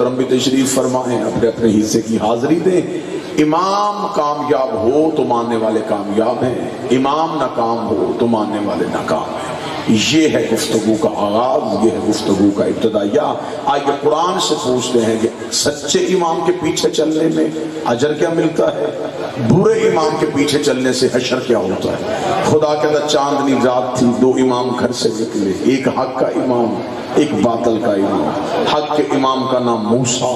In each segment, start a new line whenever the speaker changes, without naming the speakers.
محترم بھی تشریف فرمائیں، اپنے اپنے حصے کی حاضری دیں۔ امام کامیاب ہو تو ماننے والے کامیاب ہیں، امام ناکام ہو تو ماننے والے ناکام ہیں۔ یہ ہے گفتگو کا آغاز، یہ ہے گفتگو کا ابتدائیہ۔ آئیے قرآن سے پوچھتے ہیں کہ سچے امام کے پیچھے چلنے میں اجر کیا ملتا ہے، برے امام کے پیچھے چلنے سے حشر کیا ہوتا ہے۔ خدا کے اندر چاندنی رات تھی، دو امام گھر سے نکلے، ایک حق کا امام ایک باطل کا امام۔ حق کے امام کا نام موسیٰ،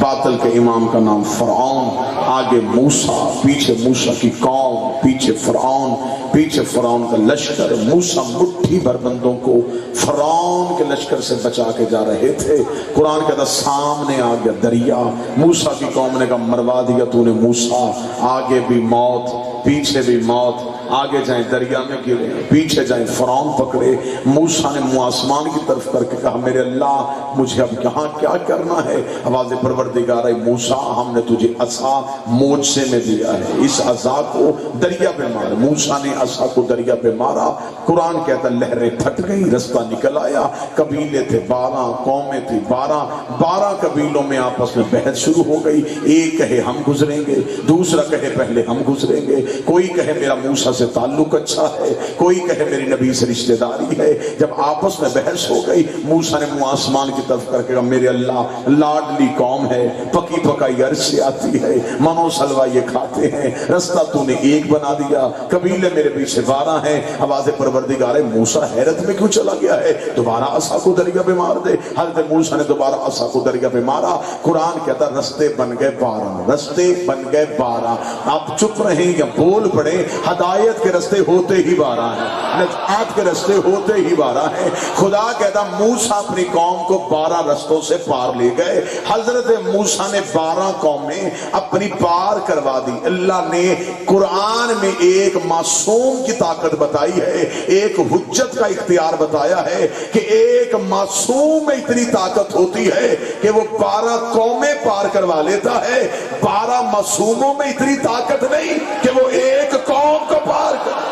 باطل کے امام کا نام فرعون۔ آگے موسیٰ، پیچھے موسیٰ کی قوم، پیچھے فرعون، پیچھے فرعون کا لشکر۔ موسیٰ مٹھی بھر بندوں کو فرعون کے لشکر سے بچا کے جا رہے تھے۔ قرآن کہتا سامنے آ گیا دریا، موسیٰ کی قوم نے کہا مروا دیا تو نے موسیٰ، آگے بھی موت پیچھے بھی موت، آگے جائیں دریا میں گرے، پیچھے جائیں فرعون پکڑے۔ موسیٰ نے منہ آسمان کی طرف کر کے کہا میرے اللہ مجھے اب یہاں کیا کرنا ہے؟ آواز پروردگار موسیٰ ہم نے تجھے عصا موجزے میں دیا ہے، اس عصا کو دریا پہ مار۔ موسیٰ نے عصا کو دریا پہ مارا، قرآن کہتا لہریں پھٹ گئی، رستہ نکل آیا۔ قبیلے تھے 12، قومیں تھی 12، 12 قبیلوں میں آپس میں بحث شروع ہو گئی۔ ایک کہے ہم گزریں گے، دوسرا کہے پہلے ہم گزریں گے، کوئی کہے میرا موسیٰ سے تعلق اچھا ہے، کوئی کہے میری نبی سے رشتہ داری ہے۔ جب آپس میں بحث ہو گئی، موسیٰ نے منہ آسمان کی طرف کر کے کہا میرے اللہ لاڈلی قوم ہے، پکی پکائی عرش سے آتی ہے، منو سلوا یہ کھاتے ہیں، رستہ تو نے ایک بنا دیا، قبیلے میرے پیچھے 12 ہیں۔ آواز پروردگار موسیٰ حیرت میں کیوں چلا گیا ہے؟ دوبارہ عصا کو دریا پہ مار دے۔ حضرت موسیٰ نے دوبارہ عصا کو دریا پہ مارا۔ قرآن کہتا رستے بن گئے 12، رستے بن گئے 12۔ آپ چپ رہیں یا بول پڑے، ہدایت کے رستے ہوتے ہی 12 ہیں، نجات کے رستے ہوتے ہی 12 ہیں۔ خدا کہتا موسیٰ اپنی قوم کو 12 رستوں سے پار لے گئے۔ حضرت موسیٰ نے 12 قومیں اپنی پار کروا دی۔ اللہ نے قرآن میں ایک معصوم کی طاقت بتائی ہے، ایک حجت کا اختیار بتایا ہے کہ ایک معصوم میں اتنی طاقت ہوتی ہے کہ وہ 12 قومیں پار کروا لیتا ہے۔ 12 معصوموں میں اتنی طاقت نہیں کہ وہ ایک قوم کو پار کر۔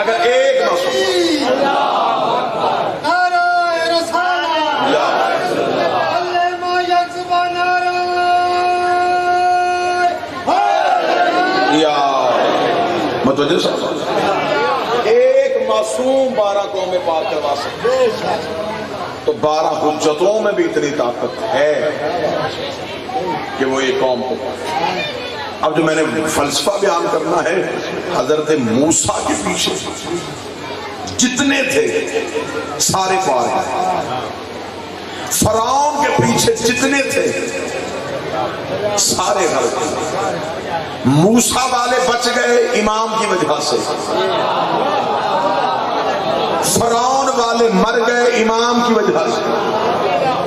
اگر ایک معصوم ایک معصوم 12 قومیں پار کروا سکتے تو 12 حجتوں میں بھی اتنی طاقت ہے کہ وہ ایک قوم کو۔ اب جو میں نے فلسفہ بیان کرنا ہے، حضرت موسیٰ کے پیچھے جتنے تھے سارے پار گئے، فرعون کے پیچھے جتنے تھے سارے غرق گئے۔ موسیٰ والے بچ گئے امام کی وجہ سے، فرعون والے مر گئے امام کی وجہ سے۔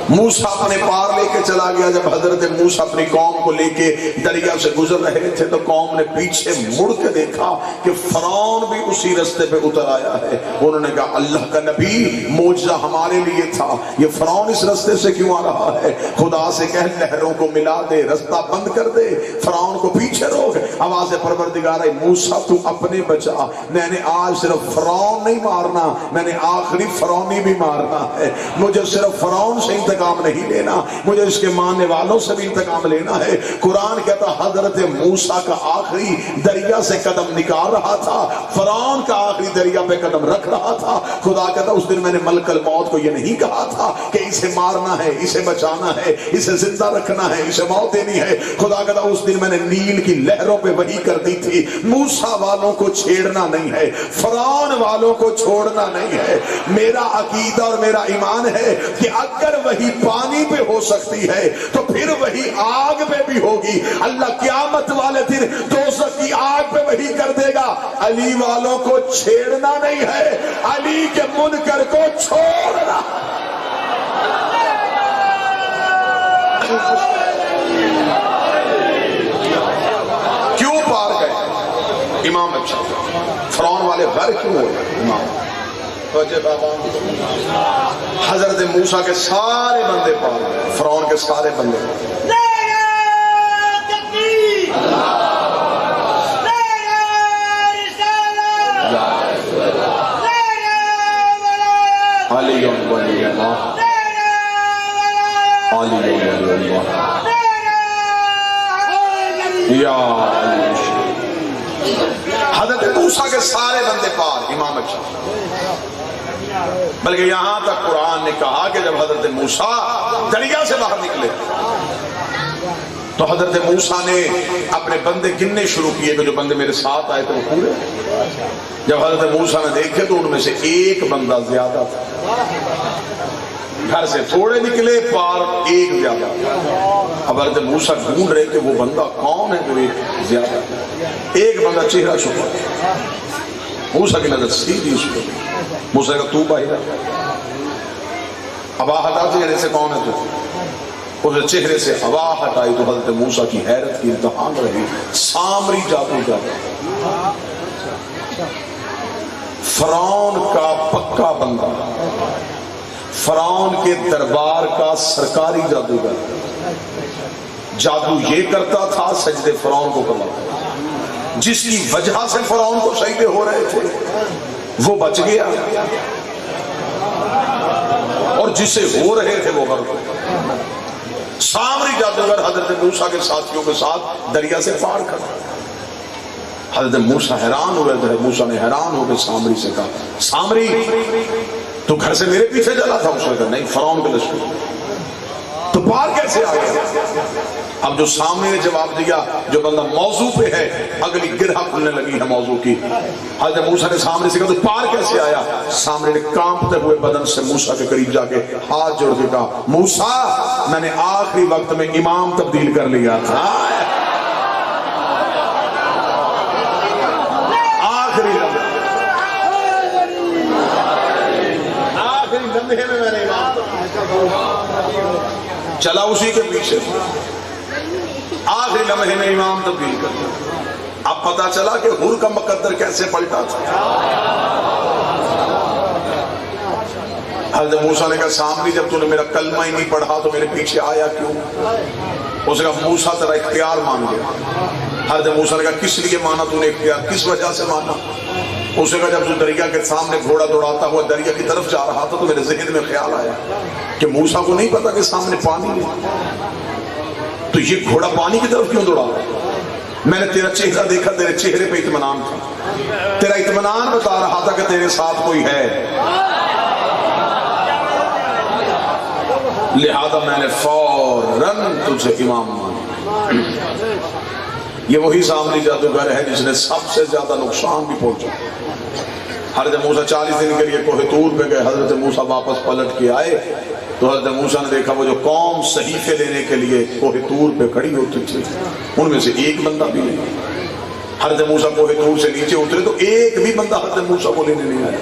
موسیٰ اپنے پار لے کے چلا گیا۔ جب حضرت موسیٰ اپنی قوم کو لے کے دریا سے گزر رہے تھے تو قوم نے پیچھے مڑ کے دیکھا کہ فرعون بھی اسی رستے پہ اتر آیا ہے۔ انہوں نے کہا اللہ کا نبی معجزہ ہمارے لیے تھا، یہ فرعون اس رستے سے کیوں آ رہا ہے؟ خدا سے کہہ لہروں کو ملا دے، رستہ بند کر دے، فرعون کو پیچھے روک۔ آواز پروردگار موسیٰ تو اپنے بچا، میں نے آج صرف فرعون نہیں مارنا، میں نے آخری فرعونی بھی مارنا ہے۔ مجھے صرف فرعون سے انتقام نہیں لینا، مجھے اس کے ماننے والوں سے بھی انتقام لینا ہے۔ قرآن کہتا حضرت موسیٰ کا آخری دریا سے قدم نکال رہا تھا، فرعون کا آخری دریا پہ قدم رکھ رہا تھا۔ خدا کہتا اس دن میں نے ملک الموت کو یہ نہیں کہا تھا کہ اسے مارنا ہے، اسے بچانا ہے، اسے زندہ رکھنا ہے، اسے موت دینی ہے۔ خدا کہتا اس دن میں نے نیل کی لہروں پہ وحی کر دی تھی، موسیٰ والوں کو چھیڑنا نہیں ہے، فرعون والوں کو چھوڑنا نہیں ہے۔ میرا عقیدہ اور میرا ایمان ہے کہ اگر وہی پانی پہ ہو سکتی ہے تو پھر وہی آگ پہ بھی ہوگی۔ اللہ قیامت والے دن دوزخ کی آگ پہ وہی کر دے گا۔ علی والوں کو چھیڑنا نہیں ہے، علی کے منکر کو چھوڑنا۔ کیوں پار گئے؟ امام اچھا، فرعون والے غرق کیوں ہوئے؟ امام حضرت موسیٰ کے سارے بندے پار گئے، فرعون کے سارے بندے پار گئے۔ حضرت موسیٰ کے سارے بندے پار، امام اچھا، بلکہ یہاں تک قرآن نے کہا کہ جب حضرت موسیٰ دریا سے باہر نکلے تو حضرت موسیٰ نے اپنے بندے گننے شروع کیے کہ جو بندے میرے ساتھ آئے تھے وہ پورے. جب حضرت موسیٰ نے دیکھے تو ان میں سے ایک بندہ زیادہ تھا، گھر سے تھوڑے نکلے پار ایک زیادہ. اب حضرت موسیٰ ڈھونڈ رہے کہ وہ بندہ کون ہے جو ایک زیادہ. ایک بندہ چہرہ چھپا، موسیٰ کی نظر سیدھی اس پر. موسیٰ کا تو باہر ابا ہٹا چہرے سے کون ہے تو؟ اس چہرے سے ہوا ہٹائی تو حضرت موسیٰ کی حیرت کی امتحان رہی. سامری جادوگر، فرعون کا پکا بندہ، فرعون کے دربار کا سرکاری جادوگر، جادو یہ کرتا تھا سجدے فرعون کو کرواتا. جس کی وجہ سے فرعون کو سجدے ہو رہے تھے وہ بچ گیا اور جسے ہو رہے تھے وہ غرق. سامری جادوگر حضرت موسیٰ کے ساتھیوں کے ساتھ دریا سے پار کر. حضرت موسیٰ حیران ہوئے. حضرت موسیٰ نے حیران ہو کے سامری سے کہا، سامری تو گھر سے میرے پیچھے چلا تھا؟ اس نے کہا نہیں، فرعون کے لشکر. تو پار کیسے آ گیا؟ اب جو سامنے نے جواب دیا، جو بندہ موضوع پہ ہے اگلی گرہ کھلنے لگی ہے موضوع کی. حضرت موسیٰ نے سامنے سے کہا تو پار کیسے آیا؟ سامنے نے کانپتے ہوئے بدن سے موسیٰ کے قریب جا کے ہاتھ جوڑ کے کہا، موسیٰ میں نے آخری وقت میں امام تبدیل کر لیا تھا. آخری لمحے میں نے امام چلا اسی کے پیچھے، آخری لمحے میں امام تبدیل کر دیا. اب پتا چلا کہ حر کا مقدر کیسے پلٹا تھا. حضرت موسیٰ نے کہا، سامری جب تو نے میرا کلمہ ہی نہیں پڑھا تو میرے پیچھے آیا کیوں؟ اس نے کہا، موسیٰ تیرا اختیار مان گیا. حضرت موسیٰ نے کہا، کس لیے مانا تو نے اختیار، کس وجہ سے مانا؟ اس نے کہا، جب تو دریا کے سامنے گھوڑا دوڑاتا ہوا دریا کی طرف جا رہا تھا تو میرے ذہن میں خیال آیا کہ موسیٰ کو نہیں پتا کہ سامنے پانی ہے، تو یہ گھوڑا پانی کی طرف کیوں دوڑا رہا ہے؟ میں نے تیرا چہرہ دیکھا، تیرے چہرے پہ اطمینان تھا، تیرا اطمینان بتا رہا تھا کہ تیرے ساتھ کوئی ہے، لہذا میں نے فوراً تجھے امام مانا. یہ وہی سامری جادوگر ہے جس نے سب سے زیادہ نقصان بھی پہنچا. حضرت موسیٰ 40 دن کے لیے کوہ طور پہ گئے. حضرت موسیٰ واپس پلٹ کے آئے تو حضرت موسیٰ نے دیکھا وہ جو قوم صحیفے لینے کے لیے کوہ طور پہ کھڑی ہوتی تھی ان میں سے ایک بندہ بھی نہیں. حضرت موسیٰ کوہ طور سے نیچے اترے تو ایک بھی بندہ حضرت موسیٰ کو لینے نہیں آیا.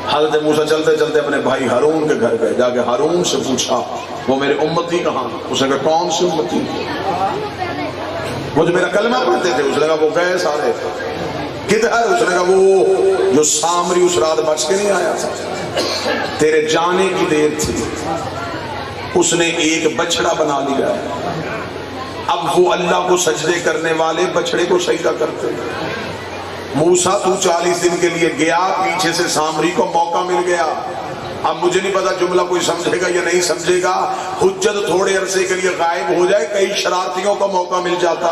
حضرت موسیٰ چلتے چلتے اپنے بھائی ہارون کے گھر گئے. جا کے ہارون سے پوچھا، وہ میرے امتی کہاں؟ اس نے کہا، کون سے امتی؟ وہ جو میرا کلمہ پڑھتے تھے. اس نے کہا، وہ گئے سارے. کدھر؟ اس نے کہا، وہ جو سامری اس رات بچ کے نہیں آیا تھا، تیرے جانے کی دیر تھی، اس نے ایک بچڑا بنا لیا ہے. اب وہ اللہ کو سجدے کرنے والے بچڑے کو سجدہ کرتے. موسیٰ تو 40 دن کے لیے گیا، پیچھے سے سامری کو موقع مل گیا. اب مجھے نہیں پتا جملہ کوئی سمجھے گا یا نہیں سمجھے گا. حجت تھوڑے عرصے کے لیے غائب ہو جائے، کئی شرارتیوں کا موقع مل جاتا.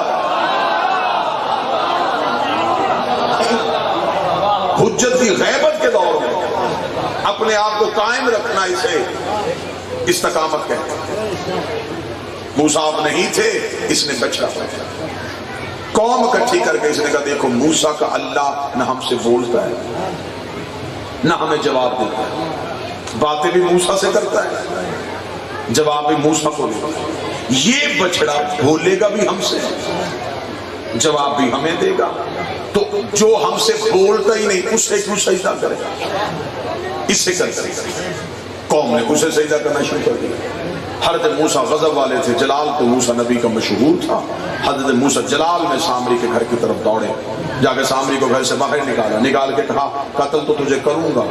حجت کی غیبت کے دور میں اپنے آپ کو قائم رکھنا اسے استقامت کہتے ہیں. موسیٰ آپ نہیں تھے، اس نے بچڑا پڑھا. قوم اکٹھی کر کے اس نے کہا، دیکھو موسیٰ کا اللہ نہ ہم سے بولتا ہے نہ ہمیں جواب دیتا ہے. باتیں بھی موسیٰ سے کرتا ہے، جواب بھی موسیٰ کو دیتا ہے. یہ بچڑا بولے گا بھی ہم سے، جواب بھی ہمیں دے گا. تو جو ہم سے بولتا ہی نہیں اسے کیوں سجدہ کرے گا؟ اس سے کرتے. قوم نے اسے سجدہ کرنا شروع کر دیا. حضرت موسیٰ غضب والے تھے. جلال تو موسیٰ نبی کا مشہور تھا. حضرت موسیٰ جلال میں سامری کے گھر کی طرف دوڑے. جا کے سامری کو گھر سے باہر نکال کے کہا، قتل تو تجھے کروں گا،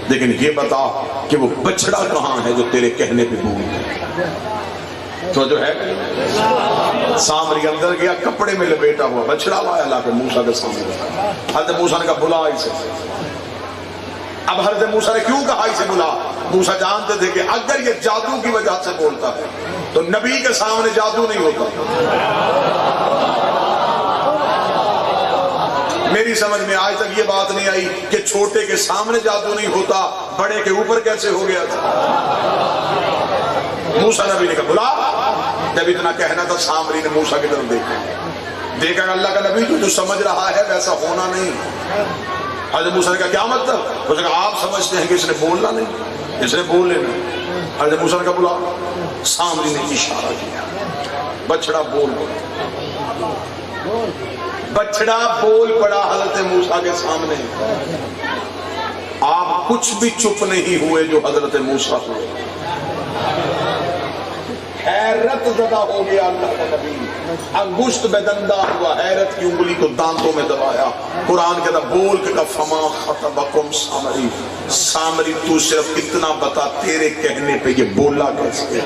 لیکن یہ بتا کہ وہ بچڑا کہاں ہے جو تیرے کہنے پہ بولتا. تو جو ہے سامری اندر گیا، کپڑے میں لپیٹا ہوا بچڑا لایا، لا کے موسیٰ کے سامنے. حضرت موسیٰ نے کہا، بلا اسے. اب حضرت موسیٰ نے کیوں کہا اسے بلا؟ موسیٰ جانتے تھے کہ اگر یہ جادو کی وجہ سے بولتا ہے تو نبی کے سامنے جادو نہیں ہوتا. میری سمجھ میں آج تک یہ بات نہیں آئی کہ چھوٹے کے سامنے جادو نہیں ہوتا، بڑے کے اوپر کیسے ہو گیا تھا؟ موسیٰ نبی نے کہا بلا، جب اتنا کہنا تھا سامری نے موسیٰ کی طرف دیکھا کہ اللہ کا نبی تو جو سمجھ رہا ہے ویسا ہونا نہیں۔ حضرت موسیٰ نے کہا کیا مطلب؟ اس نے کہا آپ سمجھتے ہیں کہ اس نے بولنا نہیں، اس نے بول لینا۔ حضرت موسیٰ نے کہا بلا، سامری نے اشارہ کیا، بچڑا بول پڑا، بچڑا بول پڑا حضرت موسیٰ کے سامنے۔ آپ کچھ بھی چپ نہیں ہوئے جو حضرت موسیٰ ہوئے، حیرت زدہ ہو گیا اللہ کا نبی، انگشت بے دندہ ہوا، حیرت کی انگلی کو دانتوں میں دبایا۔ قرآن کہتا بول کے کہا فما خطبکم سامری، سامری تو صرف اتنا بتا تیرے کہنے پہ یہ بولا کیسے؟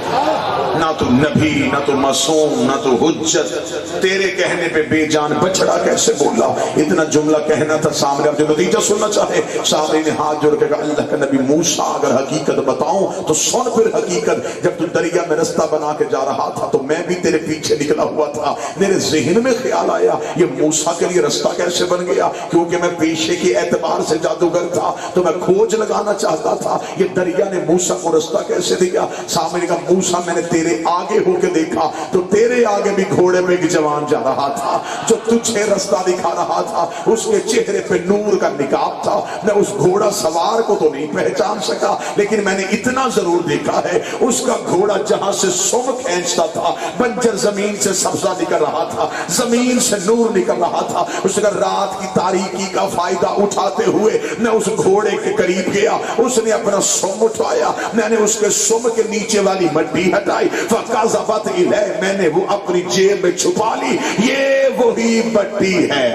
نہ تو نبی، نہ تو معصوم، نہ تو حجت، تیرے کہنے پہ بے جان بچڑا کیسے بولا؟ اتنا جملہ کہنا تھا سامری۔ اب جو نتیجہ سننا چاہے، سامری نے ہاتھ جوڑ کے کہا اللہ کا نبی موسیٰ اگر حقیقت بتاؤں تو سن پھر حقیقت، جب تو دریا میں رستہ بنا کے جا رہا تھا تو میں بھی تیرے پیچھے نکلا ہوا تھا، میرے ذہن میں خیال آیا یہ موسیٰ کے لیے رستہ کیسے بن گیا، کیونکہ میں پیشے کے اعتبار سے جادوگر تھا تو میں کھوج لگانا چاہتا تھا یہ دریا نے موسیٰ کو رستہ کیسے دیا۔ سامنے نے کہا موسیٰ میں نے تیرے آگے ہو کے دیکھا تو تیرے آگے بھی گھوڑے میں ایک جوان جا رہا تھا جو تجھے رستہ دکھا رہا تھا، اس کے چہرے پہ نور کا نقاب تھا۔ میں اس گھوڑا سوار کو تو نہیں پہچان سکا لیکن میں نے اتنا ضرور دیکھا ہے اس کا گھوڑا جہاں سے سم کھینچتا تھا بنجر زمین سے سبزہ نکل رہا تھا، زمین سے نور نکل رہا تھا۔ اس نے رات کی تاریکی کا فائدہ اٹھاتے ہوئے میں اس گھوڑے کے قریب گیا، اس نے اپنا سم اٹھایا، میں نے اس کے سم کے نیچے والی مٹی ہٹائی، فَقَذَفَتْ إِلَيْهِ، میں نے وہ اپنی جیب میں چھپا لی۔ یہ وہی مٹی ہے،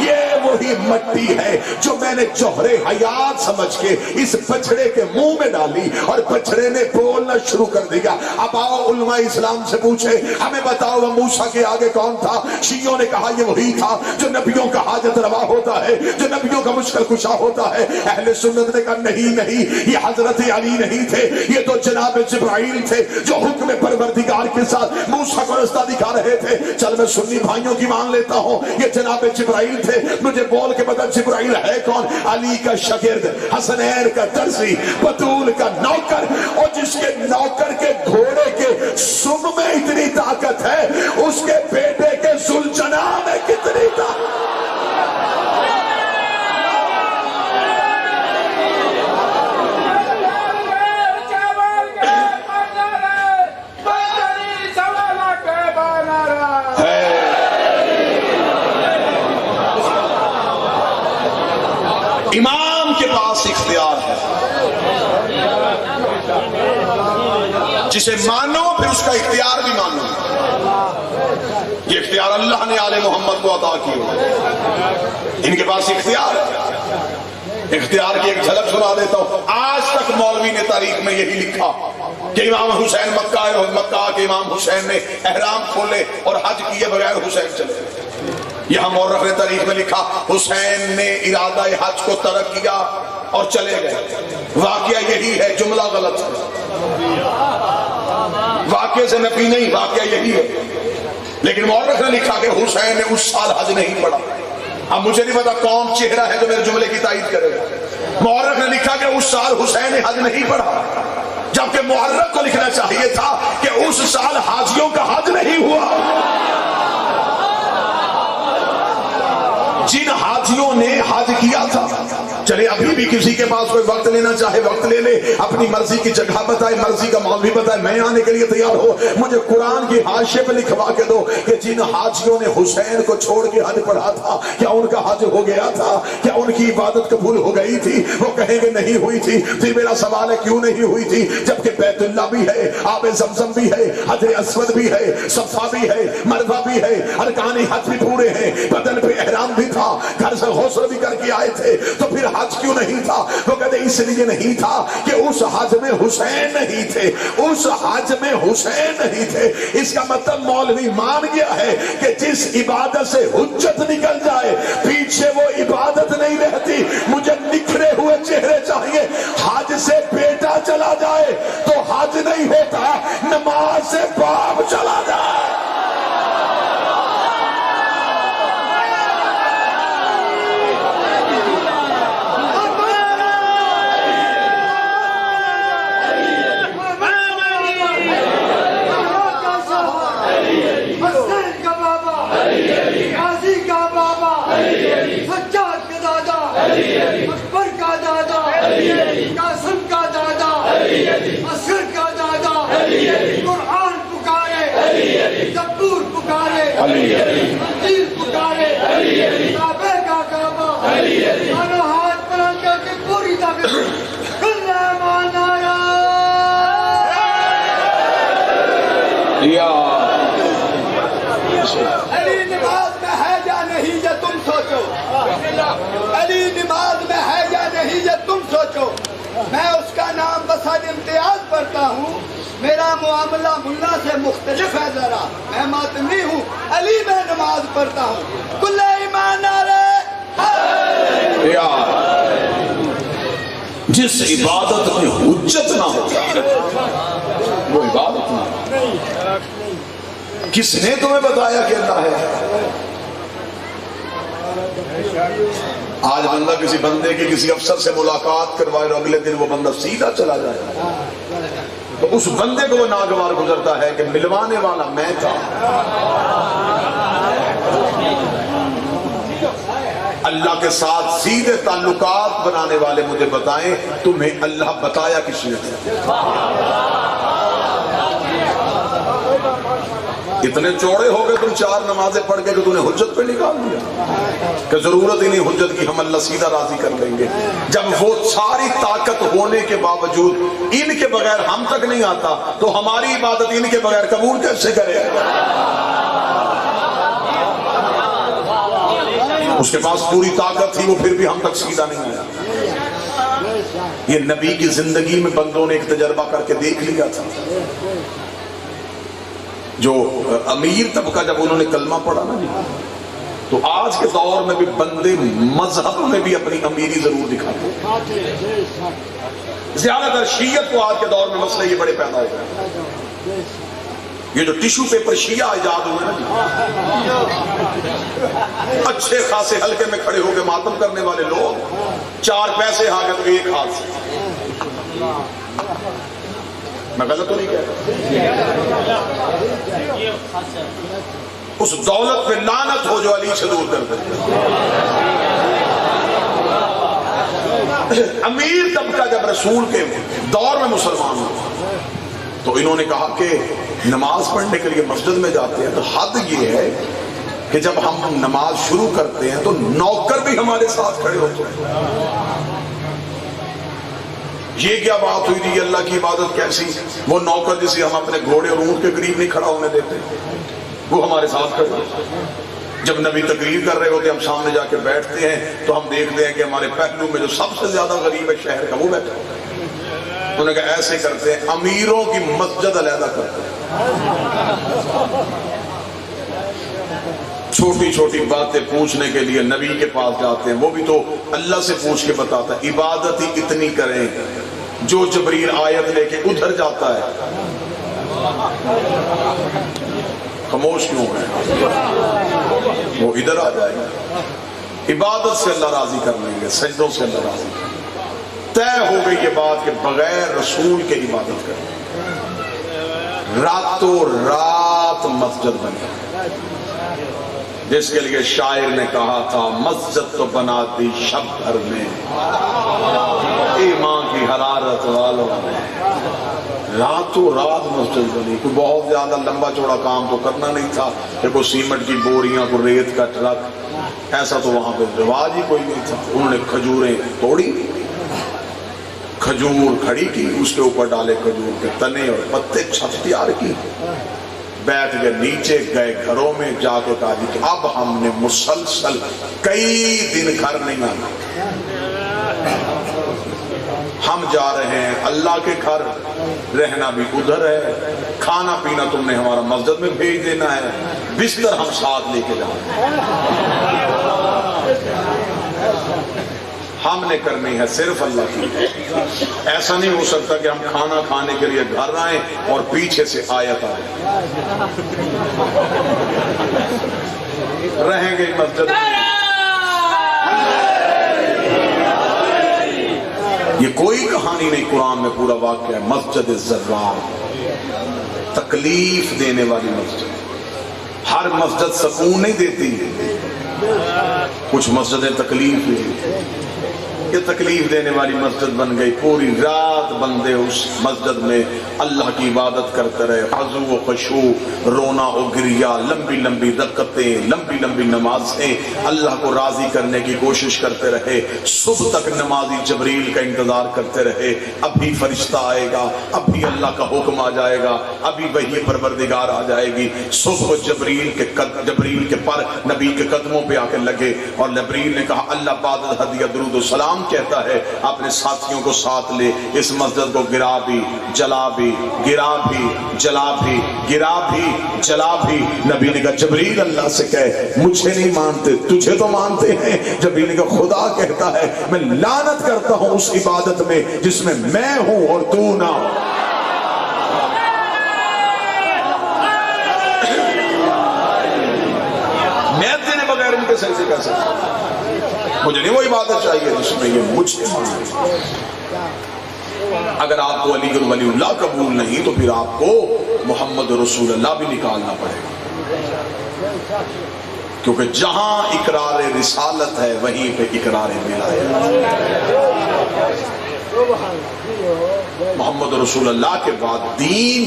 یہ وہی مٹی ہے جو میں نے جوہر حیات سمجھ کے اس بچڑے کے منہ میں ڈالی اور بچڑے نے بولنا شروع کر دیا۔ اب آؤ علماء اسلام سے پوچھے ہمیں بتاؤ وہ موسیٰ کے آگے کون تھا؟ شیعوں نے کہا یہ وہی تھا جو نبیوں کا حاجت روا ہوتا ہے، جو نبیوں کا مشکل کشا ہوتا ہے۔ اہل سنت نے کہا نہیں نہیں، یہ حضرت علی نہیں تھے، یہ تو جناب جبرائیل تھے جو حکم پروردگار کے ساتھ موسیٰ کو رستہ دکھا رہے تھے۔ چل میں سنی بھائیوں کی مان لیتا ہوں یہ جناب جبرائیل تھے، مجھے بول کے بتا جبرائیل ہے کون؟ علی کا شاگرد، حسنین کا درزی، بطول کا نوکر، اور جس کے نوکر کے گھوڑے کے سم میں اتنی طاقت ہے اس کے بیٹے کے ذوالجناح میں کتنی طاقت۔ امام کے پاس اختیار ہے، جسے مانو پھر اس کا اختیار بھی مانو۔ یہ اختیار اللہ نے آل محمد کو عطا کیا، ان کے پاس اختیار ہے۔ اختیار کی ایک جھلک سنا دیتا ہوں۔ آج تک مولوی نے تاریخ میں یہی لکھا کہ امام حسین مکہ کے امام حسین نے احرام کھولے اور حج کیے بغیر حسین چلے۔ یہاں مورخ نے تاریخ میں لکھا حسین نے ارادہ حج کو ترک کیا اور چلے گئے۔ واقعہ یہی ہے، جملہ غلط ہے، واقعے سے نفی نہیں، واقعہ یہی ہے۔ لیکن مورخ نے لکھا کہ حسین نے اس سال حج نہیں پڑھا۔ اب مجھے نہیں پتا کون چہرہ ہے جو میرے جملے کی تائید کرے گا۔ مورخ نے لکھا کہ اس سال حسین نے حج نہیں پڑھا، جبکہ مورخ کو لکھنا چاہیے تھا کہ اس سال حاجیوں کا حج نہیں ہوا۔ جن حاجیوں نے حج کیا تھا، چلے ابھی بھی کسی کے پاس کوئی وقت لینا چاہے وقت لے لے، اپنی مرضی کی جگہ بتائے، مرضی کا مولوی بتائے، میں آنے کے لیے تیار ہو۔ مجھے قرآن کی حاشیے پہ لکھوا کے دو کہ جن حاجیوں نے حسین کو چھوڑ کے حج پڑھا تھا کیا ان کا حج ہو گیا تھا؟ کیا ان کی عبادت قبول ہو گئی تھی؟ وہ کہیں گے نہیں ہوئی تھی۔ پھر میرا سوال ہے کیوں نہیں ہوئی تھی جبکہ بیت اللہ بھی ہے، آب زمزم بھی ہے، حجر اسود بھی ہے، صفا بھی ہے، مروہ بھی ہے، ارکان حج بھی پورے ہیں، بدن پہ احرام بھی تھا، گھر سے غسل بھی کر کے آئے تھے، تو پھر حج کیوں نہیں تھا؟ وہ کہتے اس لیے نہیں تھا کہ اس حج میں حسین نہیں تھے، اس حج میں حسین نہیں تھے۔ اس کا مطلب مولوی مان گیا ہے کہ جس عبادت سے حجت نکل جائے پیچھے وہ عبادت نہیں رہتی۔ مجھے نکھرے ہوئے چہرے چاہیے۔ حج سے بیٹا چلا جائے تو حج نہیں ہوتا، نماز سے باپ چلا جائے۔
مانو ہاتھ بلند کر کے پوری طاقت سے کلہ مانایا
یا
علی نماز میں ہے یا نہیں یہ تم سوچو، علی نماز میں ہے یا نہیں یہ تم سوچو، میں اس کا نام بساد امتیاز پڑھتا ہوں، میرا معاملہ ملا سے مختلف ہے ذرا، میں ماتمی ہوں، علی میں نماز پڑھتا ہوں، کل ایمان آرے
یا جس عبادت میں حجت نہ ہو وہ عبادت نہ ہو۔ کس نے تمہیں بتایا کہ اللہ ہے؟ آج بندہ کسی بندے کی کسی افسر سے ملاقات کروائے اور اگلے دن وہ بندہ سیدھا چلا جائے تو اس بندے کو وہ ناگوار گزرتا ہے کہ ملوانے والا میں تھا۔ اللہ کے ساتھ سیدھے تعلقات بنانے والے مجھے بتائیں تمہیں اللہ بتایا کس نے؟ اتنے چوڑے ہو گئے تم 4 نمازیں پڑھ کے کہ تم نے حجت پہ نکال دیا کہ ضرورت ہی نہیں حجت کی، ہم اللہ سیدھا راضی کر لیں گے، جب وہ ساری طاقت ہونے کے باوجود ان کے بغیر ہم تک نہیں آتا تو ہماری عبادت ان کے بغیر قبول کیسے کرے؟ اس کے پاس پوری طاقت تھی وہ پھر بھی ہم تک سیدھا نہیں آیا۔ یہ نبی کی زندگی میں بندوں نے ایک تجربہ کر کے دیکھ لیا تھا۔ جو امیر طبقہ جب انہوں نے کلمہ پڑھا نا جی تو آج کے دور میں بھی بندے مذہب میں بھی اپنی امیری ضرور دکھاتے ہیں۔ زیادہ تر شیعت کو آج کے دور میں مسئلے یہ بڑے پیدا ہو گئے۔ یہ جو ٹیشو پیپر شیعہ ایجاد ہوئے نا جی، اچھے خاصے حلقے میں کھڑے ہو کے ماتم کرنے والے لوگ 4 پیسے آ گئے تو ایک ہاتھ سے، میں غلط تو نہیں کہہ رہا، اس دولت پہ لعنت ہو جو علی سے دور کر دیتے۔ امیر طبقہ جب رسول کے دور میں مسلمان ہو تو انہوں نے کہا کہ نماز پڑھنے کے لیے مسجد میں جاتے ہیں تو حد یہ ہے کہ جب ہم نماز شروع کرتے ہیں تو نوکر بھی ہمارے ساتھ کھڑے ہوتے ہیں۔ یہ کیا بات ہوئی تھی؟ اللہ کی عبادت کیسی؟ وہ نوکر جسے ہم اپنے گھوڑے اور اونٹ کے قریب نہیں کھڑا ہونے دیتے وہ ہمارے ساتھ کھڑے ہوتے۔ جب نبی تقریر کر رہے ہوتے ہم سامنے جا کے بیٹھتے ہیں تو ہم دیکھتے ہیں کہ ہمارے پہلو میں جو سب سے زیادہ غریب ہے شہر کا وہ بیٹھا ہوتا ہے۔ انہوں نے کہا ایسے کرتے ہیں، امیروں کی مسجد علیحدہ کرتے ہیں، چھوٹی چھوٹی باتیں پوچھنے کے لیے نبی کے پاس جاتے ہیں، وہ بھی تو اللہ سے پوچھ کے بتاتا ہے۔ عبادت ہی اتنی کریں جو جبریل آیت لے کے ادھر جاتا ہے، خاموش کیوں ہے؟ وہ ادھر آ جائے گا، عبادت سے اللہ راضی کر لیں گے، سجدوں سے اللہ راضی کر لیں گے۔ طے ہو گئی یہ بات کہ بغیر رسول کے عبادت کریں، راتوں رات مسجد بنے، جس کے لیے شاعر نے کہا تھا مسجد تو بنا دی شب بھر میں ایمان کی حرارت والوں نے، راتوں رات مسجد بنی۔ کوئی بہت زیادہ لمبا چوڑا کام تو کرنا نہیں تھا کہ کوئی سیمنٹ کی بوریاں، کوئی ریت کا ٹرک، ایسا تو وہاں پہ رواج ہی کوئی نہیں تھا۔ انہوں نے کھجوریں توڑی، کھجور کھڑی کی، اس کے اوپر ڈالے کھجور کے تنے اور پتے، چھت تیار کی، بیٹھ گئے نیچے، گئے گھروں میں جا کے کہا کہ اب ہم نے مسلسل کئی دن گھر نہیں آنا، ہم جا رہے ہیں اللہ کے گھر، رہنا بھی ادھر ہے، کھانا پینا تم نے ہمارا مسجد میں بھیج دینا ہے، بستر ہم ساتھ لے کے جائیں، ہم نے کرنی ہے صرف اللہ کی۔ ایسا نہیں ہو سکتا کہ ہم کھانا کھانے کے لیے گھر آئیں اور پیچھے سے آیت آئے، رہیں گے مسجد میں۔ یہ کوئی کہانی نہیں، قرآن میں پورا واقعہ ہے۔ مسجد الزرار، تکلیف دینے والی مسجد۔ ہر مسجد سکون نہیں دیتی، کچھ مسجدیں تکلیف دیتی۔ یہ تکلیف دینے والی مسجد بن گئی. پوری رات بندے اس مسجد میں اللہ کی عبادت کرتے رہے, خضوع و خشوع, رونا و گریا, لمبی لمبی رکعتیں, لمبی لمبی نمازیں, اللہ کو راضی کرنے کی کوشش کرتے رہے. صبح تک نمازی جبریل کا انتظار کرتے رہے, ابھی فرشتہ آئے گا, ابھی اللہ کا حکم آ جائے گا, ابھی وحی پروردگار آ جائے گی. صبح جبریل کے پر نبی کے قدموں پہ آ کے لگے اور جبریل نے کہا اللہ بعد ہدیہ درود و سلام کہتا ہے, اپنے ساتھیوں کو ساتھ لے, اس مسجد کو گرا بھی جلا بھی, گرا بھی جلا بھی, گرا بھی جلا بھی. نبی نے کہا جبریل اللہ سے کہے مجھے نہیں مانتے, تجھے تو مانتے ہیں. جبریل نے کہا خدا کہتا ہے میں لعنت کرتا ہوں اس عبادت میں جس میں میں ہوں اور تو نہ ہو. میں تیرے بغیر ان کے سجدے کر سکتا, مجھے نہیں وہ عبادت چاہیے جس میں یہ مجھے مانتے. اگر آپ کو علی ولی اللہ قبول نہیں تو پھر آپ کو محمد رسول اللہ بھی نکالنا پڑے گا, کیونکہ جہاں اقرار رسالت ہے وہیں پہ اقرار ولایت. محمد رسول اللہ کے بعد دین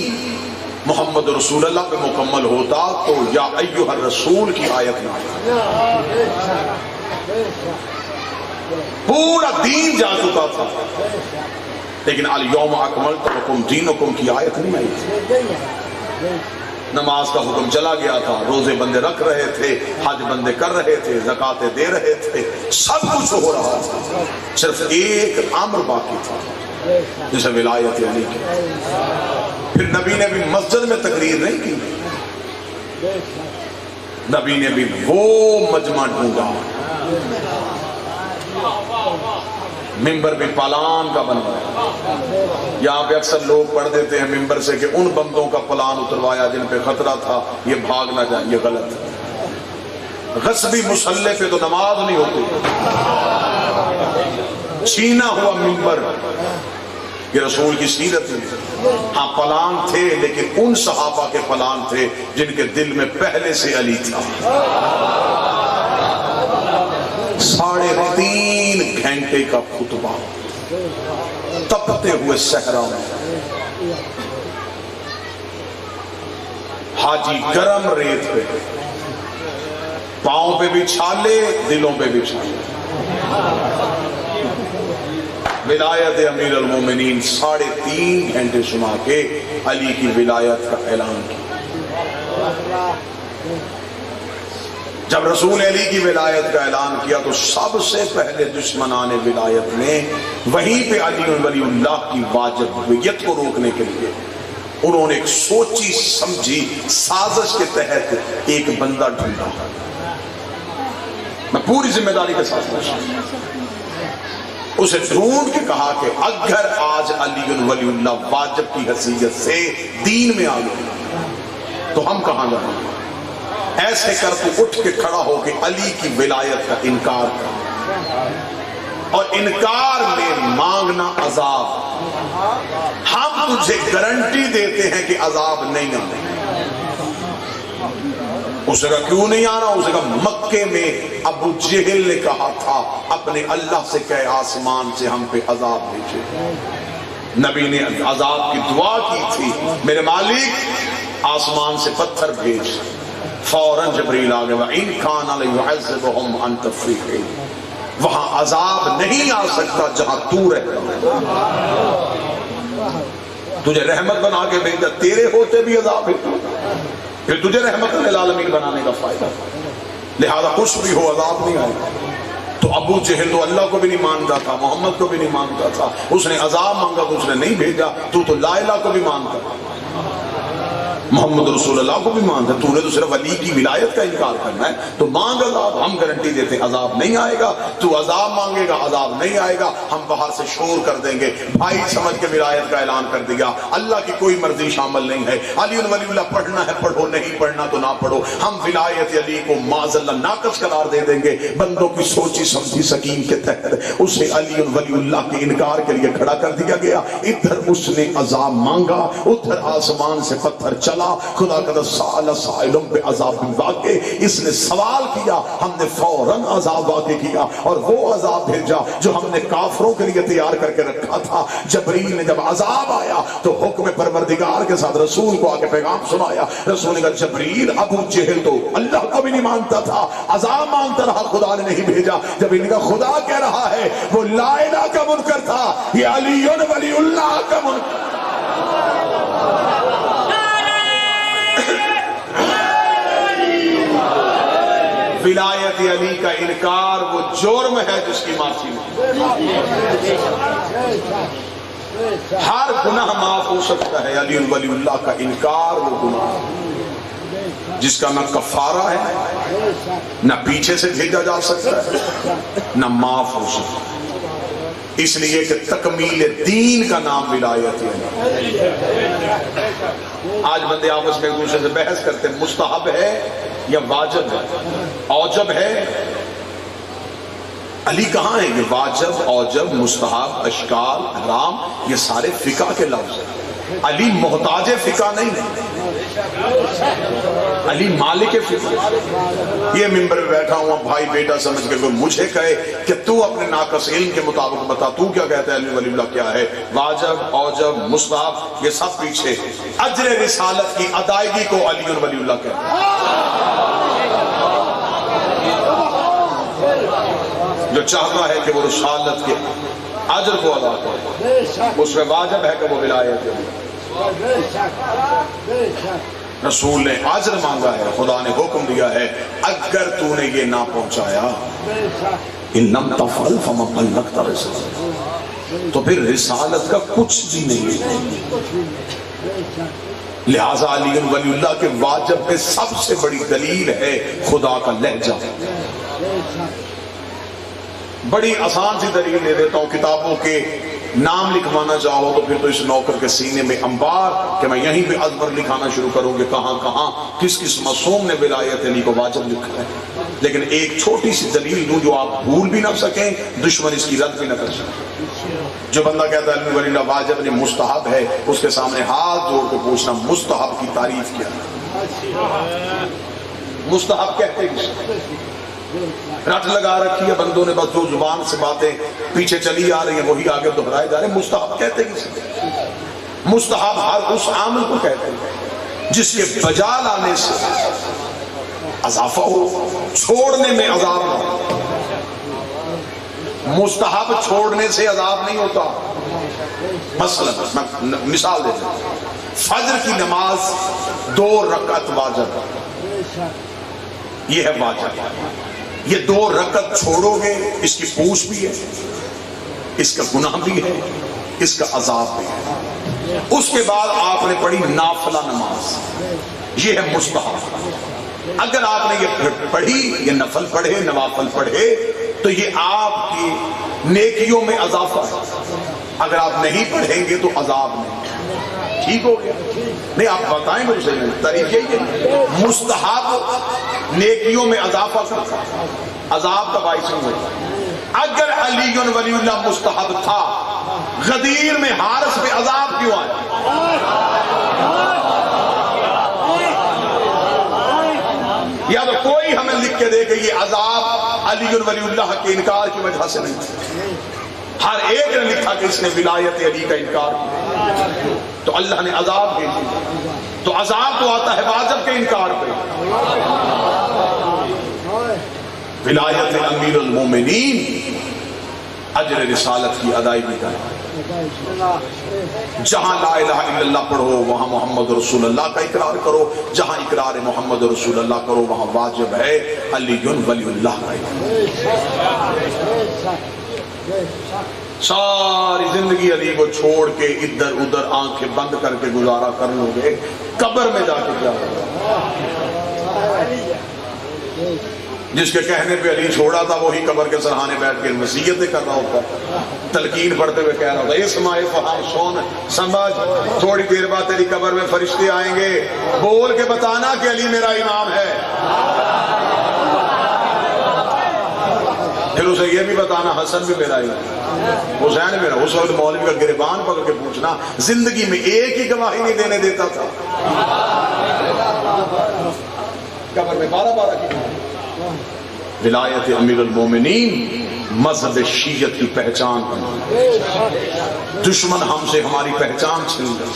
محمد رسول اللہ پہ مکمل ہوتا تو یا ایھا الرسول کی آیت نہ آتی, پورا دین جا چکا تھا. لیکن الیوم اکملت لکم دینکم کی آیت نہیں آئی تھی. نماز کا حکم چلا گیا تھا, روزے بندے رکھ رہے تھے, حج بندے کر رہے تھے, زکاتیں دے رہے تھے, سب کچھ ہو رہا تھا, صرف ایک امر باقی تھا جسے ولایت علی کی. پھر نبی نے بھی مسجد میں تقریر نہیں کی, نبی نے بھی وہ مجمع ڈھونڈا, ممبر بھی پلان کا بنوایا. یہاں پہ اکثر لوگ پڑھ دیتے ہیں ممبر سے کہ ان بندوں کا پلان اتروایا جن پہ خطرہ تھا, یہ بھاگ نہ جائیں, یہ غلط ہے. غصبی مسلح پہ تو نماز نہیں ہوتی, چھینا ہوا ممبر یہ رسول کی سیرت ہے. ہاں پلان تھے لیکن ان صحابہ کے پلان تھے جن کے دل میں پہلے سے علی تھا. 3.5 گھنٹے کا خطبہ تپتے ہوئے صحرا میں, حاجی گرم ریت پہ, پاؤں پہ بھی چھالے, دلوں پہ بھی چھالے. ولایت امیر المومنین 3.5 گھنٹے سنا کے علی کی ولایت کا اعلان کیا. جب رسول علی کی ولایت کا اعلان کیا تو سب سے پہلے دشمنان ولایت نے وہیں پہ علی ولی اللہ کی واجبیت کو روکنے کے لیے انہوں نے ایک سوچی سمجھی سازش کے تحت ایک بندہ ڈھونڈا. میں پوری ذمہ داری کے ساتھ اسے ڈھونڈ کے کہا کہ اگر آج علی ولی اللہ واجب کی حیثیت سے دین میں آ گئے تو ہم کہاں جائیں گے. ایسے کر تو اٹھ کے کھڑا ہو کے علی کی ولایت کا انکار کر, اور انکار میں مانگنا عذاب. ہم تجھے گارنٹی دیتے ہیں کہ عذاب نہیں آنے. اسے کہا کیوں نہیں آنا؟ اسے کہا مکے میں ابو جہل نے کہا تھا اپنے اللہ سے کہ آسمان سے ہم پہ عذاب بھیجے. نبی نے عذاب کی دعا کی تھی, میرے مالک آسمان سے پتھر بھیج. فوراً جبریل آ گیا, وَإِن كَانَ لَيُعَذِّبُهُمْ أَنْتَ فِيهِمْ. وہاں عذاب نہیں آ سکتا جہاں تو رہتا ہے. تجھے رحمت بنا کے بھیجا, تیرے ہوتے بھی عذاب ہے, پھر تجھے رحمت للعالمین بنانے کا فائدہ. لہذا خوش بھی ہو, عذاب نہیں آئے. تو ابو جہل تو اللہ کو بھی نہیں مانتا تھا, محمد کو بھی نہیں مانتا تھا, اس نے عذاب مانگا تو اس نے نہیں بھیجا. تو لا الہ کو بھی مانتا, محمد رسول اللہ کو بھی مانتا, تو نے تو صرف علی کی ولایت کا انکار کرنا ہے. تو مانگ عذاب, ہم گارنٹی دیتے ہیں عذاب نہیں آئے گا. تو عذاب مانگے گا, عذاب نہیں آئے گا. ہم باہر سے شور کر دیں گے, بھائی سمجھ کے ولایت کا اعلان کر دیا, اللہ کی کوئی مرضی شامل نہیں ہے. علی ولی اللہ پڑھنا ہے پڑھو, نہیں پڑھنا تو نہ پڑھو. ہم ولایت علی کو معاذ اللہ ناقص قرار دے دیں گے. بندوں کی سوچی سمجھی سکیم کے تحت اسے علی ولی اللہ کے انکار کے لیے کھڑا کر دیا گیا. ادھر اس نے عذاب مانگا, ادھر آسمان سے پتھر چل چلا خدا کا سال سائلم بے عذاب واقع، اس نے سوال کیا ہم نے فوراً عذاب واقع کیا اور وہ عذاب بھیجا جو ہم نے کافروں کے لیے تیار کر کے رکھا تھا۔ جبریل نے جب عذاب آیا تو حکم پروردگار کے ساتھ رسول کو آگے پیغام سنایا۔ رسول نے کہا جبریل ابو جہل تو اللہ کو بھی نہیں مانتا تھا، عذاب مانتا رہا، خدا نے نہیں بھیجا۔ جبریل نے کہا خدا کہہ رہا ہے وہ لا الہ کا منکر تھا، یہ علی ولی اللہ کا منکر۔ ولایت علی کا انکار وہ جرم ہے جس کی معافی نہیں۔ ہر گناہ معاف ہو سکتا ہے، علی ولی اللہ کا انکار وہ گناہ جس کا نہ کفارہ ہے، نہ پیچھے سے بھیجا جا سکتا ہے، نہ معاف ہو سکتا ہے۔ اس لیے کہ تکمیل دین کا نام ولایت ہے۔ آج بندے آپس میں ایک دوسرے سے بحث کرتے ہیں مستحب ہے یا واجب ہے، اوجب ہے۔ علی کہاں ہے؟ یہ واجب، اوجب، مستحب، اشکال، حرام، یہ سارے فقہ کے لفظ ہیں۔ علی محتاج فقہ نہیں ہے، علی مالک فقہ۔ یہ ممبر میں بیٹھا ہوں بھائی بیٹا سمجھ کے کوئی مجھے کہے کہ تو اپنے ناقص علم کے مطابق بتا تو کیا کہتا ہے علی ولی اللہ کیا ہے، واجب، اوجب، مستحب، یہ سب پیچھے۔ اجر رسالت کی ادائیگی کو علی ولی اللہ کہتا ہے۔ جو چاہتا ہے کہ وہ رسالت کے اجر کو ادا کرے، اس میں واجب ہے کہ وہ ولایت ہے۔ رسول نے اجر مانگا ہے، خدا نے حکم دیا ہے اگر تو نے یہ نہ پہنچایا ان لم تفعل فما بلغت رسالت، تو پھر رسالت کا کچھ بھی نہیں ہے۔ لہذا علی ولی اللہ کے واجب میں سب سے بڑی دلیل ہے خدا کا لہجہ۔ بڑی آسان سی دلیل دے دیتا ہوں، کتابوں کے نام لکھوانا چاہو تو پھر تو اس نوکر کے سینے میں انبار کہ میں یہیں پہ ازبر لکھانا شروع کروں گے کہاں کہاں کس کس معصوم نے ولایت علی کو واجب لکھا ہے۔ لیکن ایک چھوٹی سی دلیل دوں جو آپ بھول بھی نہ سکیں، دشمن اس کی رد بھی نہ کر سکیں۔ جو بندہ کہتا ہے علی ولی اللہ واجب نہیں مستحب ہے، اس کے سامنے ہاتھ جوڑ کے پوچھنا مستحب کی تعریف کیا ہے؟ مستحب کہتے کس؟ رٹ لگا رکھی ہے بندوں نے، بس جو زبان سے باتیں پیچھے چلی آ رہی ہیں وہی آگے دہرائے جا رہے ہیں۔ مستحب کہتے کس؟ مستحب ہر اس عمل کو کہتے ہیں جس کے بجا لانے سے اضافہ ہو، چھوڑنے میں عذاب نہ ہو۔ مستحب چھوڑنے سے عذاب نہیں ہوتا۔ مثلا میں مثال دیتا ہوں، فجر کی نماز 2 رکعت واجب، یہ ہے واجب۔ یہ 2 رکعت چھوڑو گے اس کی پوچھ بھی ہے، اس کا گناہ بھی ہے، اس کا عذاب بھی ہے۔ اس کے بعد آپ نے پڑھی نافلہ نماز، یہ ہے مستحب۔ اگر آپ نے یہ پڑھی، یہ نفل پڑھے، نوافل پڑھے تو یہ آپ کی نیکیوں میں اضافہ ہے۔ اگر آپ نہیں پڑھیں گے تو عذاب نہیں۔ ٹھیک ہو گیا؟ نہیں آپ بتائیں مجھے طریقے یہ مستحب نیکیوں میں اضافہ کرتا، عذاب کا باعث نہیں ہوتا۔ اگر علی ولی اللہ مستحب تھا، غدیر میں حارث پہ عذاب کیوں آیا؟ یا تو کوئی ہمیں لکھ کے دے کہ یہ عذاب علی ولی اللہ کے انکار کی وجہ سے نہیں۔ ہر ایک نے لکھا کہ اس نے ولایت علی کا انکار کیا تو اللہ نے عذاب بھیج دیا۔ تو عذاب تو آتا ہے واجب کے انکار پہ۔ ولایت امیر المومنین اجر رسالت کی ادائیگی کا جہاں لا الہ الا اللہ پڑھو وہاں محمد رسول اللہ کا اقرار کرو، جہاں اقرار محمد رسول اللہ کرو وہاں واجب ہے علی ولی اللہ کا اقرار۔ ساری زندگی علی کو چھوڑ کے ادھر ادھر آنکھیں بند کر کے گزارا کر لو گے، قبر میں جا کے کیا ہوگا؟ جس کے کہنے پہ علی چھوڑا تھا وہی قبر کے سرحانے بیٹھ کے وصیتیں کر رہا ہوتا، تلقین پڑھتے ہوئے کہہ رہا ہوتا اسمع فہم سن سمجھ، تھوڑی دیر بعد تیری قبر میں فرشتے آئیں گے، بول کے بتانا کہ علی میرا امام ہے۔ پھر اسے یہ بھی بتانا حسن بھی میرا امام، حسین میرا۔ اس وقت مولوی کا گریبان پکڑ کے پوچھنا، زندگی میں ایک ہی گواہی نہیں دینے دیتا تھا۔ قبر میں 12 کی ولایت امیر المومنین مذہب شیعت کی پہچان بنا، دشمن ہم سے ہماری پہچان چھین گئے۔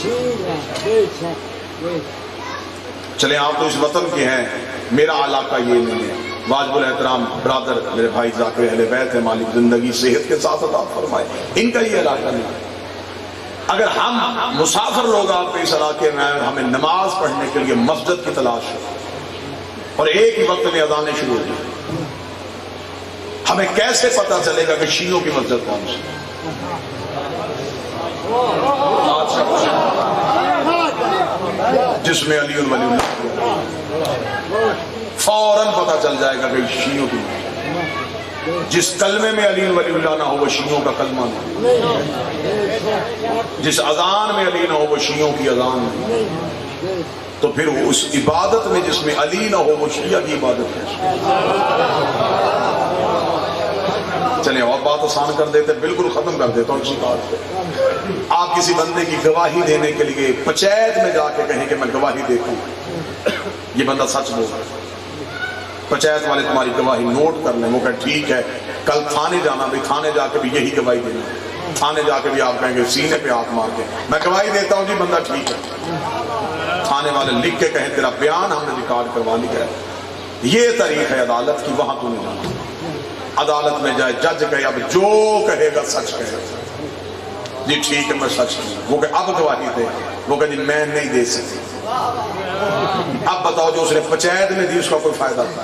چلیں آپ تو اس وطن کے ہیں، میرا علاقہ یہ نہیں ہے، واجب الاحترام برادر میرے بھائی ذاکر اہل بیت ہے، مالک زندگی صحت کے ساتھ عطا فرمائے، ان کا یہ علاقہ نہیں۔ اگر ہم مسافر لوگ آپ کے اس علاقے میں آئے، ہمیں نماز پڑھنے کے لیے مسجد کی تلاش ہے اور ایک ہی وقت میں اذانیں شروع ہو گئی، ہمیں کیسے پتا چلے گا کہ شیعوں کی مسجد کون سی؟ جس میں علی ولی اللہ فوراً پتا چل جائے گا کہ شیعوں کی مسجد۔ جس کلمے میں علی ولی اللہ نہ ہو وہ شیعوں کا کلمہ نہیں، جس اذان میں علی نہ ہو وہ شیعوں کی اذان نہیں، تو پھر اس عبادت میں جس میں علی نہ ہو وہ شیعہ کی عبادت ہے۔ چلیں اور بات آسان کر دیتے، بالکل ختم کر دیتا ہوں اسی بات پہ۔ آپ کسی بندے کی گواہی دینے کے لیے پنچایت میں جا کے کہیں کہ میں گواہی دیتا ہوں، یہ بندہ سچ بول رہا ہے، پنچایت والے تمہاری گواہی نوٹ کر لیں، وہ کہ ٹھیک ہے کل تھانے جانا، بھی تھانے جا کے بھی یہی گواہی دینا، تھانے جا کے بھی آپ کہیں گے سینے پہ ہاتھ مار کے میں گواہی دیتا ہوں جی بندہ ٹھیک ہے، تھانے والے لکھ کے کہیں تیرا بیان ہم نے ریکارڈ کروا لیا ہے، یہ طریق ہے عدالت کی، وہاں تو نہیں جانا۔ عدالت میں جائے جج کہے اب جو کہے گا سچ کہے گا، جی ٹھیک ہے میں سچ ہوں، وہ کہ اب گواہی دے، وہ کہ جی میں نہیں دے سکتی۔ اب بتاؤ جو اس نے پنچایت میں دی اس کا کوئی فائدہ تھا،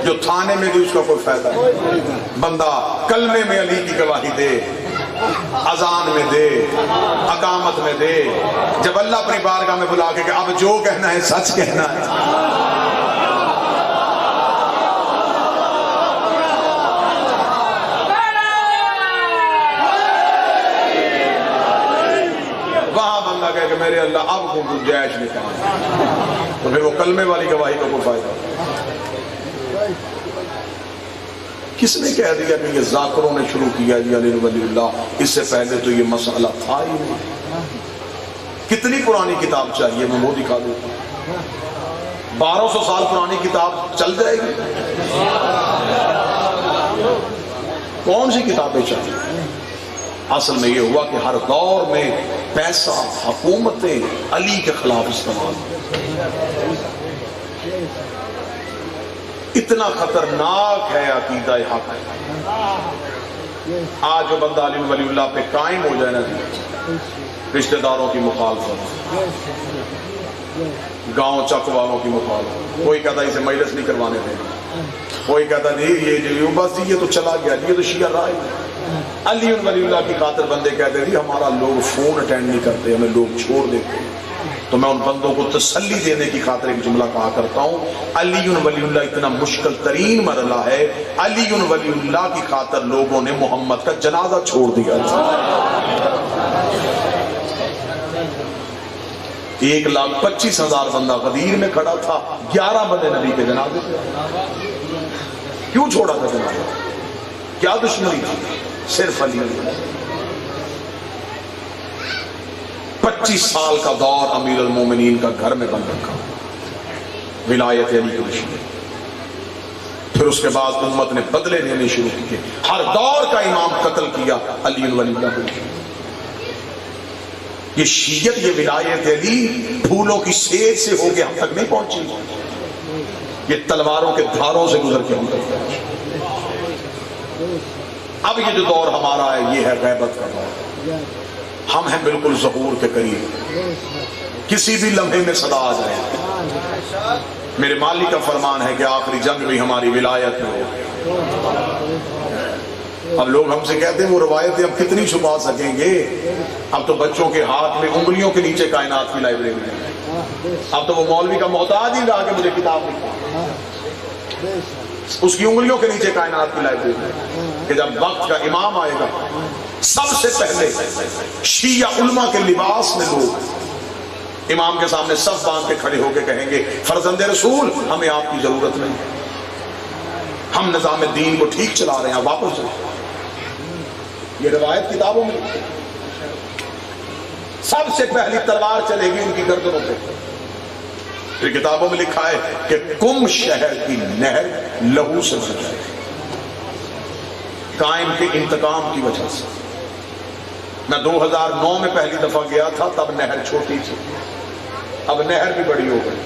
جو تھانے میں دی اس کا کوئی فائدہ نہیں۔ بندہ کلمے میں علی کی گواہی دے، اذان میں دے، اقامت میں دے، جب اللہ اپنی بارگاہ میں بلا کے کہ اب جو کہنا ہے سچ کہنا ہے، کہ میرے اللہ اب کو گنجائش نہیں کہا، تو پھر وہ کلمے والی گواہی کا کوئی فائدہ۔ کس نے کہہ دیا کہ یہ ذاکروں نے شروع کیا جی علی ولی اللہ، اس سے پہلے تو یہ مسئلہ تھا ہی نہیں۔ کتنی پرانی کتاب چاہیے میں وہ دکھا دوں، 1200 سال پرانی کتاب چل جائے گی؟ کون سی کتابیں چاہیے؟ اصل میں یہ ہوا کہ ہر دور میں پیسہ حکومتیں علی کے خلاف استعمال، اتنا خطرناک ہے عقیدہ حق۔ آج جو بندہ علی ولی اللہ پہ قائم ہو جائے نا، رشتہ داروں کی مخالفت، گاؤں چک والوں کی مخالفت، کوئی کہتا اسے مجلس نہیں کروانے دینا، کوئی کہتا نہیں یہ جو بس یہ تو چلا گیا، یہ تو شیعہ رائے۔ علی ولی اللہ کی خاطر بندے کہتے تھے ہمارا لوگ فون اٹینڈ نہیں کرتے، ہمیں لوگ چھوڑ دیتے ہیں، تو میں ان بندوں کو تسلی دینے کی خاطر ایک جملہ کہا کرتا ہوں، علی ولی اللہ اتنا مشکل ترین مرحلہ ہے، علی ولی اللہ کی خاطر لوگوں نے محمد کا جنازہ چھوڑ دیا تھا۔ 1,25,000 بندہ غدیر میں کھڑا تھا، 11 بندے نبی کے جنازے تھے۔ کیوں چھوڑا تھا جنازہ؟ کیا دشمنی تھی؟ صرف علی۔ 25 سال کا دور امیر المومنین کا گھر میں بند رکھا، ولایت علی کی دشمنی۔ پھر اس کے بعد امت نے بدلے لینے شروع کیے، ہر دور کا امام قتل کیا، علی ولی اللہ کو۔ یہ شیعت، یہ ولایت علی پھولوں کی سیج سے ہو کے ہم تک نہیں پہنچی، یہ تلواروں کے دھاروں سے گزر کے ہم تک پہنچی۔ اب یہ جو دور ہمارا ہے یہ ہے غیبت کا دور، ہم ہیں بالکل ظہور کے قریب، کسی بھی لمحے میں صدا آ جائے۔ میرے مالک کا فرمان ہے کہ آخری جنگ بھی ہماری ولایت میں ہو۔ اب لوگ ہم سے کہتے ہیں وہ روایتیں اب کتنی چھپا سکیں گے، اب تو بچوں کے ہاتھ میں انگلیوں کے نیچے کائنات کی لائبریری ہے، اب تو وہ مولوی کا محتاج ہی رہا کہ مجھے کتاب لکھا، اس کی انگلیوں کے نیچے کائنات کی لائبریری ہے، کہ جب وقت کا امام آئے گا سب سے پہلے شیعہ علماء کے لباس میں لوگ امام کے سامنے صف باندھ کے کھڑے ہو کے کہیں گے فرزند رسول ہمیں آپ کی ضرورت نہیں، ہم نظام دین کو ٹھیک چلا رہے ہیں، واپس چلیں۔ یہ روایت کتابوں میں سب سے پہلی تلوار چلے گی ان کی گردنوں پہ، پھر کتابوں میں لکھا ہے کہ کم شہر کی نہر لہو سے بھر جائے، قائم کے انتقام کی وجہ سے۔ میں 2009 میں پہلی دفعہ گیا تھا، تب نہر چھوٹی تھی، اب نہر بھی بڑی ہو گئی۔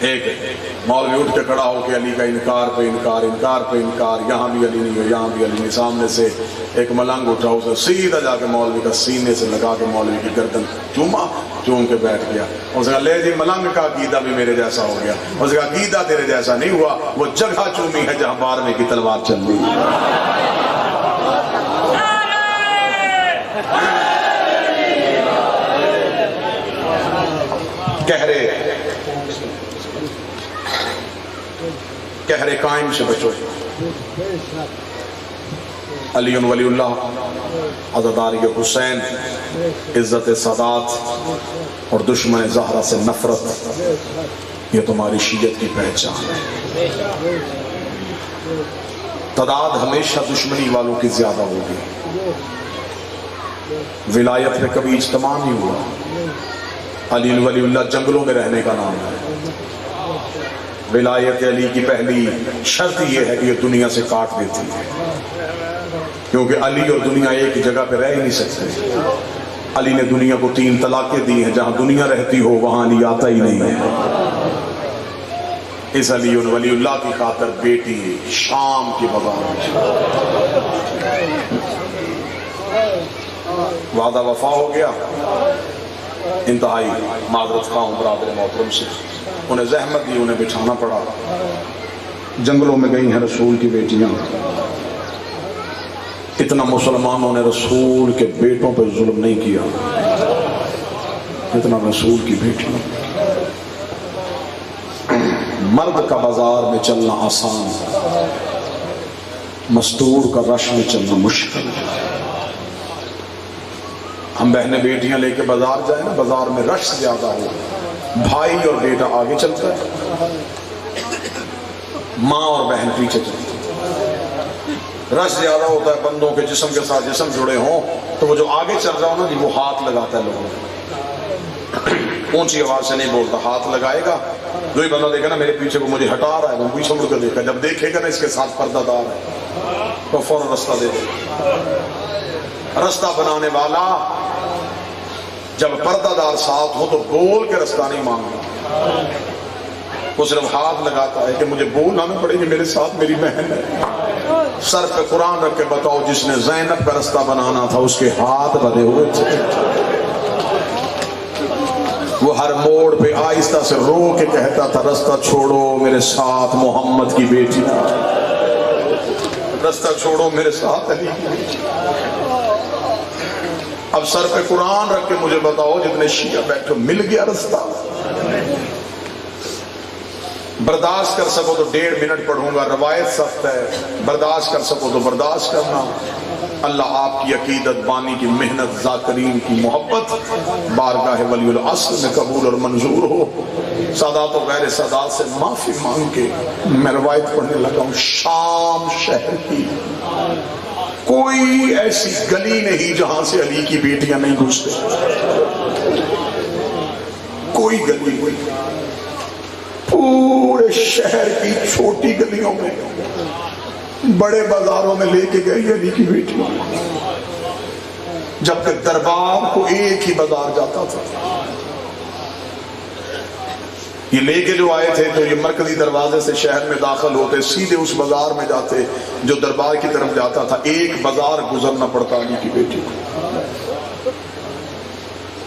ایک مولوی اٹھ کے کھڑا ہو کے علی کا انکار پہ انکار، انکار پہ انکار، یہاں بھی علی نہیں ہے، یہاں بھی علی نہیں۔ سامنے سے ایک ملنگ اٹھا، اسے سیدھا جا کے مولوی کا سینے سے لگا کے مولوی کی گردن چوما، چوم کے بیٹھ گیا۔ اس نے کہا لے جی ملنگ کا عقیدہ بھی میرے جیسا ہو گیا۔ اس نے کہا عقیدہ تیرے جیسا نہیں ہوا، وہ جگہ چومی ہے جہاں 12ویں کی تلوار چل رہی ہے۔ کہرے قائم سے بچو۔ علی ولی اللہ، عزاداری حسین، عزت سادات اور دشمن زہرا سے نفرت، یہ تمہاری شیعت کی پہچان ہے۔ تعداد ہمیشہ دشمنی والوں کی زیادہ ہوگی، ولایت میں کبھی اجتماع نہیں ہوا۔ علی ولی اللہ جنگلوں میں رہنے کا نام ہے۔ ولایت علی کی پہلی شرط یہ ہے کہ یہ دنیا سے کاٹ دیتی ہے، کیونکہ علی اور دنیا ایک جگہ پہ رہ ہی نہیں سکتے۔ علی نے دنیا کو 3 طلاقیں دی ہیں، جہاں دنیا رہتی ہو وہاں علی آتا ہی نہیں ہے۔ اس علی ولی اللہ کی خاطر بیٹی شام کی بغاوت، وعدہ وفا ہو گیا۔ انتہائی معذرت خواہ ہوں برادر محترم سے، انہیں زحمت دی، انہیں بٹھانا پڑا۔ جنگلوں میں گئی ہیں رسول کی بیٹیاں، اتنا مسلمانوں نے رسول کے بیٹوں پہ ظلم نہیں کیا اتنا رسول کی بیٹیاں۔ مرد کا بازار میں چلنا آسان، مستور کا رش میں چلنا مشکل۔ ہم بہنیں بیٹیاں لے کے بازار جائیں نا، بازار میں رش زیادہ ہو، بھائی اور بیٹا آگے چلتا ہے، ماں اور بہن پیچھے چلتی ہے۔ رش زیادہ ہوتا ہے، بندوں کے جسم کے ساتھ جسم جڑے ہوں تو وہ جو آگے چل رہا ہو نا جی، وہ ہاتھ لگاتا ہے لوگوں کو، اونچی آواز سے نہیں بولتا، ہاتھ لگائے گا۔ جو ہی بندہ دیکھا نا میرے پیچھے کو مجھے ہٹا رہا ہے، وہ پیچھے مڑ کر دیکھا، جب دیکھے گا نا اس کے ساتھ پردہ دار ہے تو فوراً رستہ دے دے۔ رستہ بنانے والا جب پردہ دار ساتھ ہو تو بول کے رستہ نہیں مانگتا، وہ صرف ہاتھ لگاتا ہے کہ مجھے بولنا نہ پڑے کہ میرے ساتھ میری بہن ہے۔ سر پہ قرآن رکھ کے بتاؤ، جس نے زینب کا رستہ بنانا تھا اس کے ہاتھ بدے ہوئے تھے، وہ ہر موڑ پہ آہستہ سے رو کے کہتا تھا رستہ چھوڑو میرے ساتھ محمد کی بیٹی، رستہ چھوڑو میرے ساتھ علی کی بیٹی۔ اب سر پہ قرآن رکھ کے مجھے بتاؤ، جتنے شیعہ بیٹھو مل گیا رستہ؟ برداشت کر سکو تو 1.5 منٹ پڑھوں گا، روایت سخت ہے، برداشت کر سکو تو برداشت کرنا۔ اللہ آپ کی عقیدت، بانی کی محنت، ذاکرین کی محبت بارگاہ ولی العصر میں قبول اور منظور ہو۔ سادات و غیر سادات سے معافی مانگ کے میں روایت پڑھنے لگا ہوں۔ شام شہر کی کوئی ایسی گلی نہیں جہاں سے علی کی بیٹیاں نہیں گھستے، کوئی گلی نہیں، پورے شہر کی چھوٹی گلیوں میں، بڑے بازاروں میں لے کے گئی علی کی بیٹیاں، جبکہ دربار کو ایک ہی بازار جاتا تھا۔ یہ لے کے جو آئے تھے تو یہ مرکزی دروازے سے شہر میں داخل ہوتے، سیدھے اس بازار میں جاتے جو دربار کی طرف جاتا تھا۔ ایک بازار گزرنا پڑتا علی کی بیٹی کو۔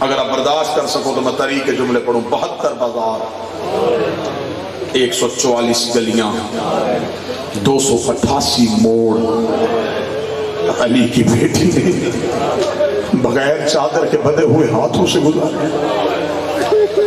اگر آپ برداشت کر سکو تو میں طریق کے جملے پڑھوں۔ 72 بازار، 144 گلیاں، 288 موڑ، علی کی بیٹی نے بغیر چادر کے بدے ہوئے ہاتھوں سے گزارے۔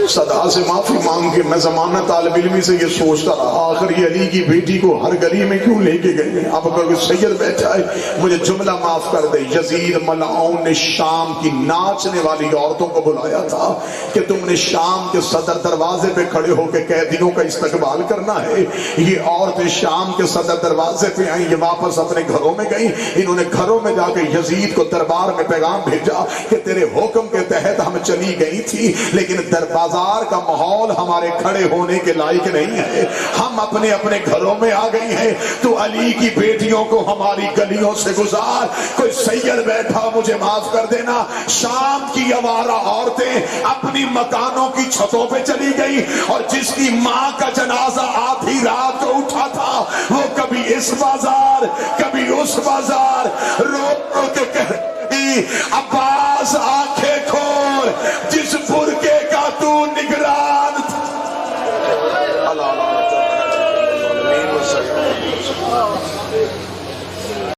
صدا سے معافی مانگ کے میں زمانہ طالب علمی سے یہ سوچتا رہا آخر یہ علی کی بیٹی کو ہر گلی میں کیوں لے کے گئے؟ اب اگر سید بیٹھا ہے مجھے جملہ معاف کر دے، یزید ملعون نے شام کی ناچنے والی عورتوں کو بلایا تھا کہ تم نے شام کے صدر دروازے پہ کھڑے ہو کے قیدیوں کا استقبال کرنا ہے۔ یہ عورتیں شام کے صدر دروازے پہ آئیں، یہ واپس اپنے گھروں میں گئیں، انہوں نے گھروں میں جا کے یزید کو دربار میں پیغام بھیجا کہ تیرے حکم کے تحت ہم چلی گئی تھی لیکن بازار کا ماحول ہمارے کھڑے ہونے کے لائق نہیں ہے، ہم اپنے اپنے گھروں میں آ گئی ہیں، تو علی کی بیٹیوں کو ہماری گلیوں سے گزار۔ کوئی سید بیٹھا مجھے معاف کر دینا، شام کی آوارہ عورتیں اپنی مکانوں کی چھتوں پہ چلی گئی اور جس کی ماں کا جنازہ آدھی رات کو اٹھا تھا وہ کبھی اس بازار کبھی اس بازار رو رو کے کہتی عباس آنکھیں کھول